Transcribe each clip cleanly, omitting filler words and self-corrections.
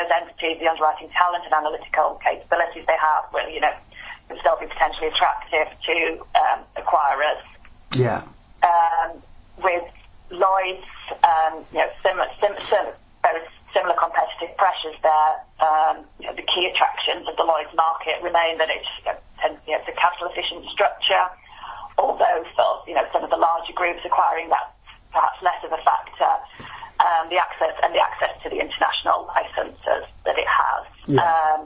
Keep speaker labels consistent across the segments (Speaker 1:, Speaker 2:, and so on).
Speaker 1: those entities, the underwriting talent and analytical capabilities they have, will, will still be potentially attractive to acquirers.
Speaker 2: Yeah.
Speaker 1: With Lloyd's, very similar competitive pressures there. The key attractions of the Lloyd's market remain that it's a capital efficient structure, although for some of the larger groups acquiring that perhaps less of a factor. The access to the international licenses that it has.
Speaker 2: Yeah.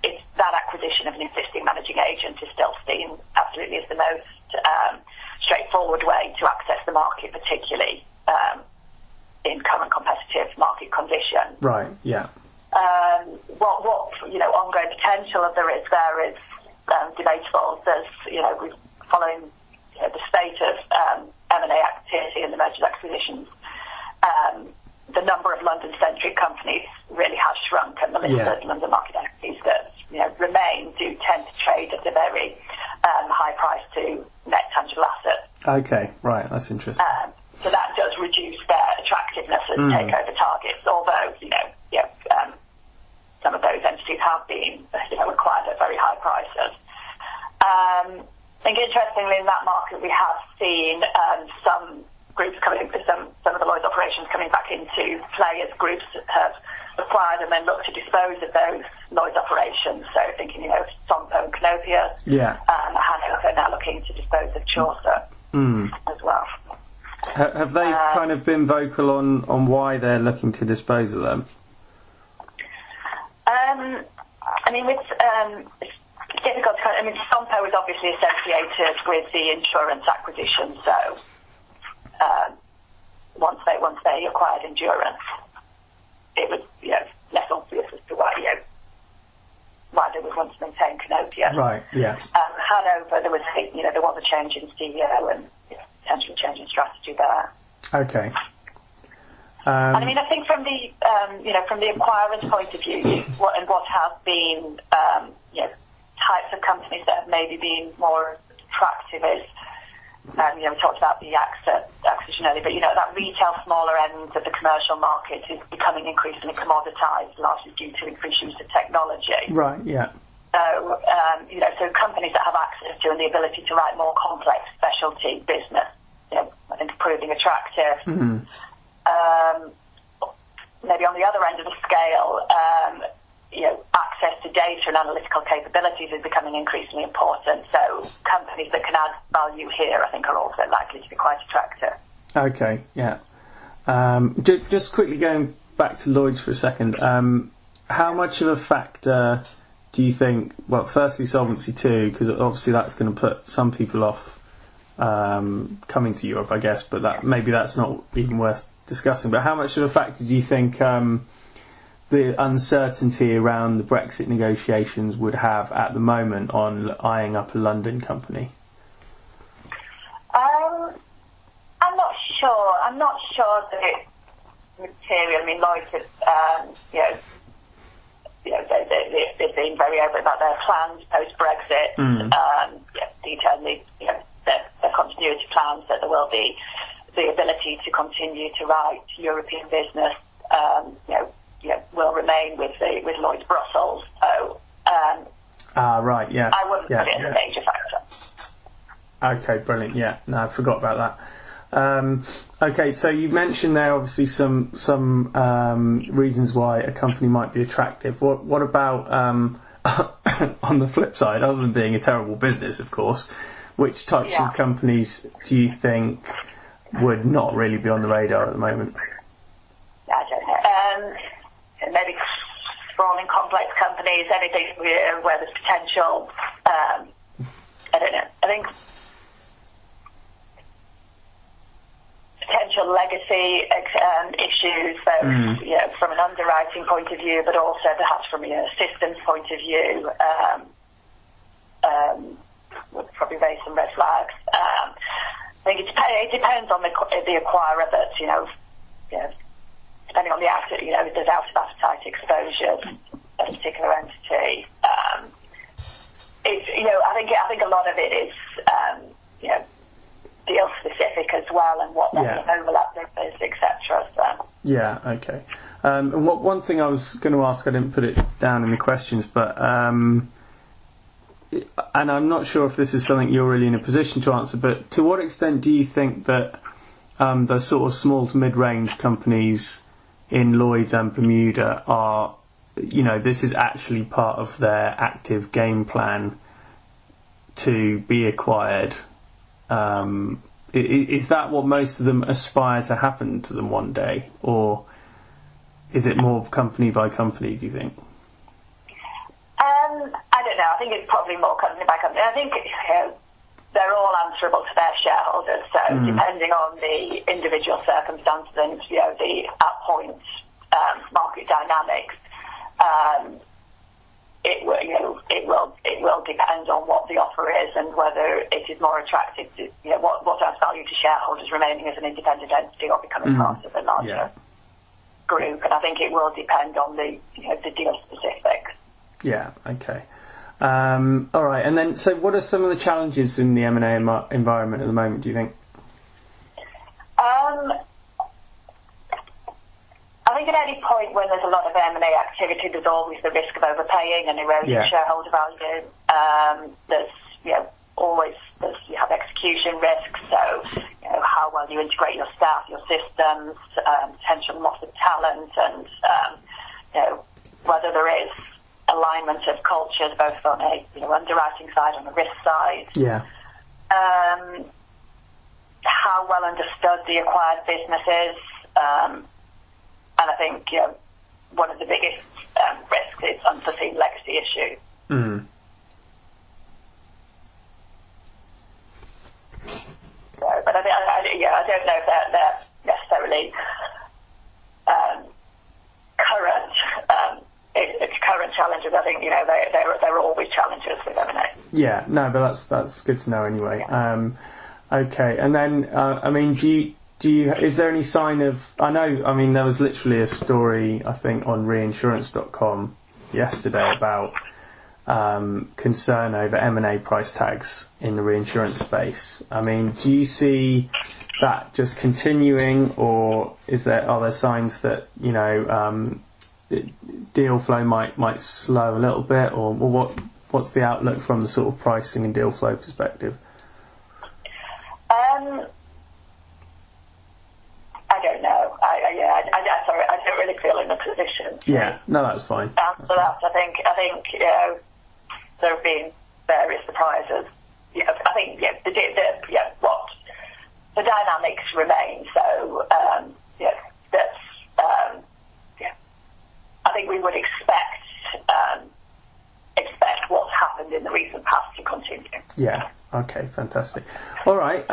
Speaker 1: It's that acquisition of an existing managing agent is still seen absolutely as the most straightforward way to access the market, particularly in current competitive market conditions.
Speaker 2: Right. Yeah.
Speaker 1: What ongoing potential of there is debatable. We're following the state of M&A activity and the mergers and acquisitions. The number of London-centric companies really has shrunk, and the list of London market entities that remain do tend to trade at a very high price to net tangible assets.
Speaker 2: Okay, right, that's interesting.
Speaker 1: So that does reduce their attractiveness as takeover targets, although some of those entities have been acquired at very high prices. I think interestingly in that market we have seen some groups coming into some of the Lloyd's operations coming back into play as groups have acquired and then look to dispose of those Lloyd's operations. So thinking, Sompo and Canopia, Hanover now looking to dispose of Chaucer as well.
Speaker 2: Have they kind of been vocal on why they're looking to dispose of them?
Speaker 1: It's difficult to Sompo is obviously associated with the insurance acquisition, so once they acquired Endurance, it was less obvious as to why they would want to maintain Canopia.
Speaker 2: Right. Yeah.
Speaker 1: Hanover, there was a change in CEO and potentially change in strategy there.
Speaker 2: Okay.
Speaker 1: I think from the from the acquirer's point of view, what has been types of companies that have maybe been more attractive is. We talked about the acquisition earlier, but that retail smaller end of the commercial market is becoming increasingly commoditised, largely due to increased use of technology.
Speaker 2: Right. Yeah.
Speaker 1: So so companies that have access to and the ability to write more complex specialty business, I think proving attractive.
Speaker 2: Mm-hmm.
Speaker 1: Maybe on the other end of the scale, access to data and analytical capabilities is becoming increasingly important. So companies that can add value here, I think, are also likely to be quite attractive.
Speaker 2: Okay, yeah. Just quickly going back to Lloyd's for a second, how much of a factor do you think, well, firstly Solvency II, because obviously that's going to put some people off coming to Europe, I guess, but maybe that's not even worth discussing, but how much of a factor do you think the uncertainty around the Brexit negotiations would have at the moment on eyeing up a London company?
Speaker 1: I'm not sure that it's material. Lloyd's they've been very open about their plans post-Brexit, detailing their continuity plans, that there will be the ability to continue to write European business, will remain with Lloyd's Brussels. So,
Speaker 2: right, yes.
Speaker 1: I wouldn't put it as a major factor.
Speaker 2: Okay, brilliant. Yeah, no, I forgot about that. Okay, so you mentioned there obviously some reasons why a company might be attractive. What about on the flip side, other than being a terrible business, of course, which types of companies do you think would not really be on the radar at the moment?
Speaker 1: I don't know. Maybe sprawling complex companies, anything where there's potential. I don't know. I think potential legacy issues, both from an underwriting point of view, but also perhaps from a systems point of view, would probably raise some red flags. I think it depends on the acquirer, but depending on the asset, if there's out of appetite exposure at a particular entity. I think a lot of it is deal specific as well, and what the overlap is, etc. So
Speaker 2: Yeah, okay. And one thing I was going to ask, I didn't put it down in the questions, but and I'm not sure if this is something you're really in a position to answer, but to what extent do you think that the sort of small to mid-range companies in Lloyd's and Bermuda are, this is actually part of their active game plan to be acquired? Is that what most of them aspire to happen to them one day, or is it more company by company, do you think?
Speaker 1: I don't know. I think it's probably more company by company. I think they're all answerable to their shareholders, so depending on the individual circumstances and the at point market dynamics, it will depend on what the offer is and whether it is more attractive to what adds value to shareholders remaining as an independent entity or becoming part of a larger group. And I think it will depend on the deal specifics.
Speaker 2: Yeah. Okay. All right. And then, so what are some of the challenges in the M&A environment at the moment, do you think?
Speaker 1: I think at any point when there's a lot of M&A activity, there's always the risk of overpaying and eroding shareholder value. There's always you have execution risks, so how well you integrate your staff, your systems, potential loss of talent, and whether there is alignment of cultures, both on a underwriting side and the risk side.
Speaker 2: Yeah.
Speaker 1: How well understood the acquired business is. And I think one of the biggest risks is unforeseen legacy issues.
Speaker 2: Mm.
Speaker 1: So, but I don't know if they're necessarily current challenges. I think there are always challenges with M&A.
Speaker 2: Yeah, no, but that's good to know anyway. Okay, and then do you is there any sign of? There was literally a story I think on reinsurance.com yesterday about concern over M&A price tags in the reinsurance space. Do you see that just continuing, or are there signs that deal flow might slow a little bit, or what's the outlook from the sort of pricing and deal flow perspective?
Speaker 1: I don't know. Sorry, I don't really feel in a position.
Speaker 2: Yeah, no, that's fine.
Speaker 1: Answer that. I think there have been various surprises. I think the dynamics remain. So I think we would expect what's happened in the recent past to continue.
Speaker 2: Yeah. Okay. Fantastic. All right.